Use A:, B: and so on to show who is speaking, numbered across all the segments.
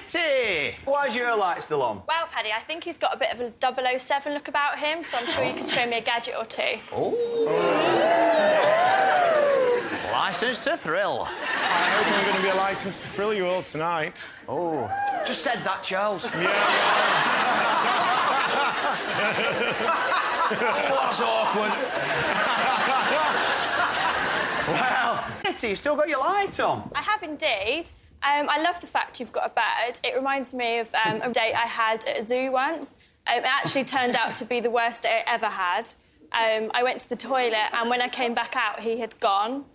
A: Katie! Why is your light still on?
B: Well, Paddy, I think he's got a bit of a 007 look about him, so I'm sure you could show me a gadget or two.
A: Oh. Licence to thrill.
C: I hope I'm going to be a licence to thrill you all tonight.
A: Oh. Just said that, Charles.
C: Yeah.
A: Oh, that's awkward. Well, Katie, you still got your light on?
B: I have indeed. I love the fact you've got a bird. It reminds me of a date I had at a zoo once. It actually turned out to be the worst date I ever had. I went to the toilet, and when I came back out, he had gone.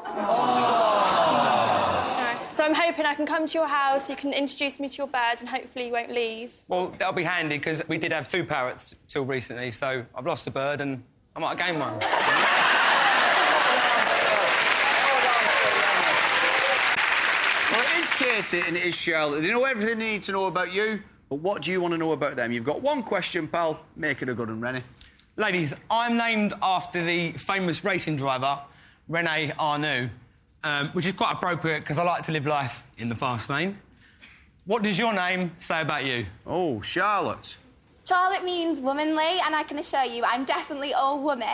B: Oh. So I'm hoping I can come to your house, you can introduce me to your bird, and hopefully you won't leave.
D: Well, that'll be handy, because we did have 2 parrots till recently, so I've lost a bird and I might gain one.
A: Well, it is Katie and it is Charlotte. They know everything they need to know about you, but what do you want to know about them? You've got one question, pal. Make it a good one, Rennie.
D: Ladies, I'm named after the famous racing driver, René Arnoux, which is quite appropriate because I like to live life in the fast lane. What does your name say about you?
A: Oh, Charlotte.
E: Charlotte means womanly, and I can assure you I'm definitely all woman.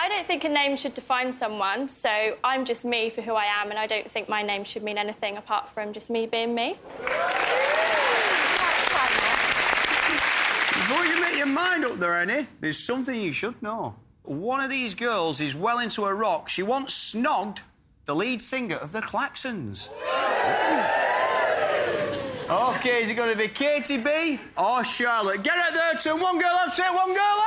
B: I don't think a name should define someone, so I'm just me for who I am, and I don't think my name should mean anything apart from just me being me.
A: Before you make your mind up there, Rennie, there's something you should know. One of these girls is well into her rock. She once snogged the lead singer of the Klaxons. OK, is it going to be Katie B or Charlotte? Get out there, turn one girl out, take one girl out!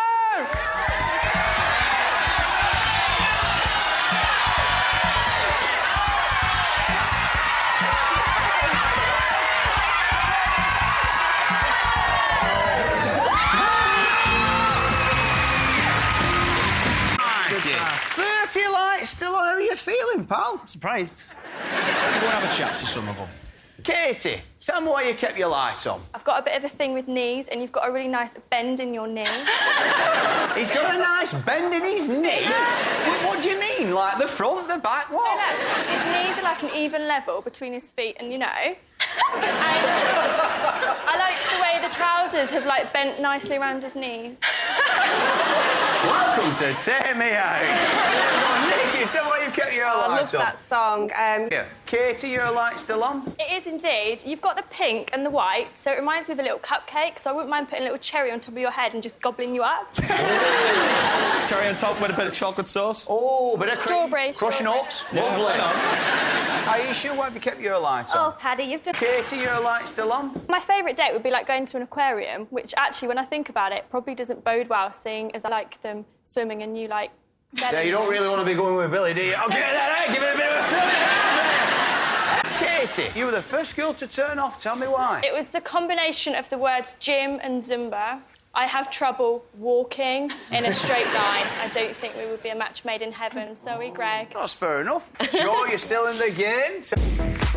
A: Still on, how are you feeling, pal?
F: Surprised.
A: Go and have a chat to some of them. Katie, tell me why you kept your light on.
B: I've got a bit of a thing with knees, and you've got a really nice bend in your knee.
A: He's got a nice bend in his knee? What do you mean? Like the front, the back, what?
B: No, his knees are like an even level between his feet and, you know. And I like the way the trousers have, like, bent nicely around his knees.
A: Welcome to Take Me Out. Nikki, tell me why you kept your light on.
G: I love that song.
A: Yeah. Katie, your light still on?
B: It is indeed. You've got the pink and the white, so it reminds me of a little cupcake, so I wouldn't mind putting a little cherry on top of your head and just gobbling you up.
F: Cherry on top with a bit of chocolate sauce.
A: Oh, bit of
B: strawberry.
A: Crushing nuts.
F: Yeah,
A: lovely. Are you sure? Why have you kept your light on?
B: Oh, Paddy, you've done...
A: Katie, your light still on?
B: My favourite date would be, like, going to an aquarium, which, actually, when I think about it, probably doesn't bode well, seeing as I like them swimming and you like...
A: Yeah, you don't really want to be going with Billy, do you? I'll give it that, give it a bit of a thrill. Katie, you were the first girl to turn off. Tell me why.
B: It was the combination of the words gym and Zumba. I have trouble walking in a straight line. I don't think we would be a match made in heaven. Sorry, Greg.
A: That's fair enough. Sure, you're still in the game.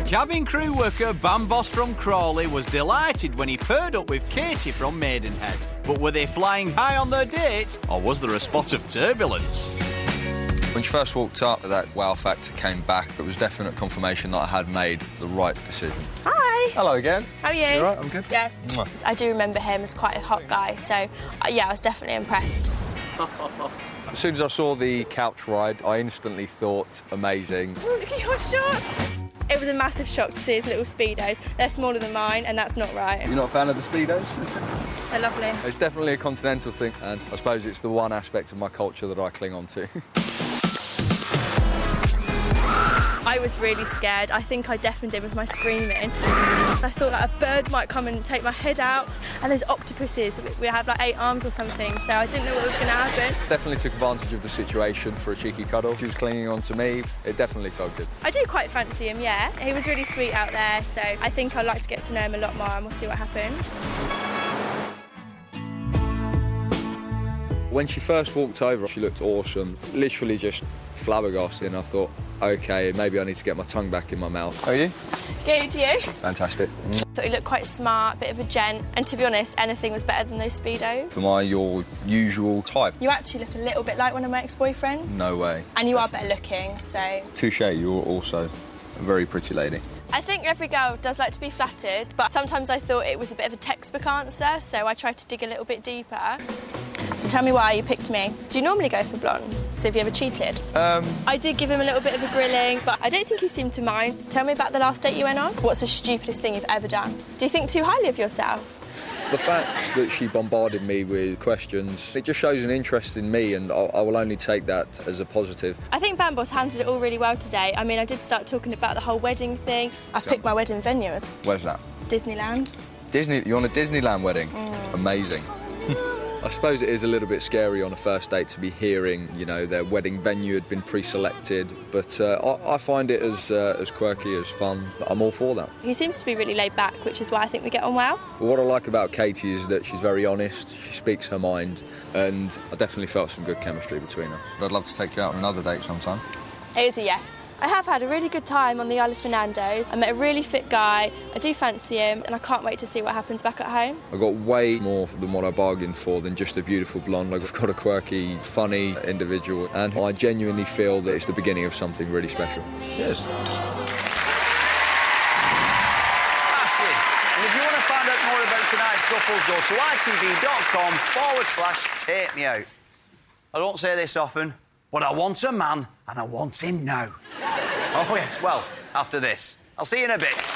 H: Cabin crew worker Bam Boss from Crawley was delighted when he paired up with Katie from Maidenhead. But were they flying high on their date, or was there a spot of turbulence?
I: When she first walked up, that wow factor came back. It was definite confirmation that I had made the right decision.
B: Hi.
I: Hello again.
B: How are you?
I: You all right? I'm good.
B: Yeah. I do remember him as quite a hot guy, so, yeah, I was definitely impressed.
I: As soon as I saw the couch ride, I instantly thought, amazing.
B: Oh, look at your shorts. It was a massive shock to see his little Speedos. They're smaller than mine, and that's not right.
I: You're not a fan of the Speedos?
B: They're lovely.
I: It's definitely a continental thing, and I suppose it's the one aspect of my culture that I cling on to.
B: I was really scared. I think I deafened him with my screaming. I thought that a bird might come and take my head out. And there's octopuses. We have like 8 arms or something, so I didn't know what was going to happen.
I: Definitely took advantage of the situation for a cheeky cuddle. She was clinging on to me. It definitely felt good.
B: I do quite fancy him, yeah. He was really sweet out there, so I think I'd like to get to know him a lot more, and we'll see what happens.
I: When she first walked over, she looked awesome. Literally just flabbergasted. I thought, OK, maybe I need to get my tongue back in my mouth. How are you?
B: Good, you?
I: Fantastic.
B: Thought you looked quite smart, bit of a gent, and to be honest, anything was better than those Speedos.
I: Am I your usual type?
B: You actually look a little bit like one of my ex-boyfriends.
I: No way.
B: And you are better looking, so...
I: Touche, you're also a very pretty lady.
B: I think every girl does like to be flattered, but sometimes I thought it was a bit of a textbook answer, so I tried to dig a little bit deeper. So tell me why you picked me. Do you normally go for blondes? So have you ever cheated? I did give him a little bit of a grilling, but I don't think he seemed to mind. Tell me about the last date you went on. What's the stupidest thing you've ever done? Do you think too highly of yourself?
I: The fact that she bombarded me with questions, it just shows an interest in me, and I will only take that as a positive.
B: I think Bamboss handled it all really well today. I mean, I did start talking about the whole wedding thing. I've picked my wedding venue.
I: Where's that?
B: Disneyland.
I: Disney. You're on a Disneyland wedding? Amazing. I suppose it is a little bit scary on a first date to be hearing, you know, their wedding venue had been pre-selected, but I find it as quirky, as fun. I'm all for that.
B: He seems to be really laid back, which is why I think we get on well.
I: But what I like about Katie is that she's very honest, she speaks her mind, and I definitely felt some good chemistry between us. I'd love to take you out on another date sometime.
B: It is a yes. I have had a really good time on the Isle of Fernandos. I met a really fit guy. I do fancy him, and I can't wait to see what happens back at home.
I: I got way more than what I bargained for than just a beautiful blonde. I've got a quirky, funny individual, and I genuinely feel that it's the beginning of something really special. Cheers.
A: Smashing. And if you want to find out more about tonight's couples, go to itv.com/take-me-out. I don't say this often, but I want a man and I want him now. Oh, yes, well, after this. I'll see you in a bit.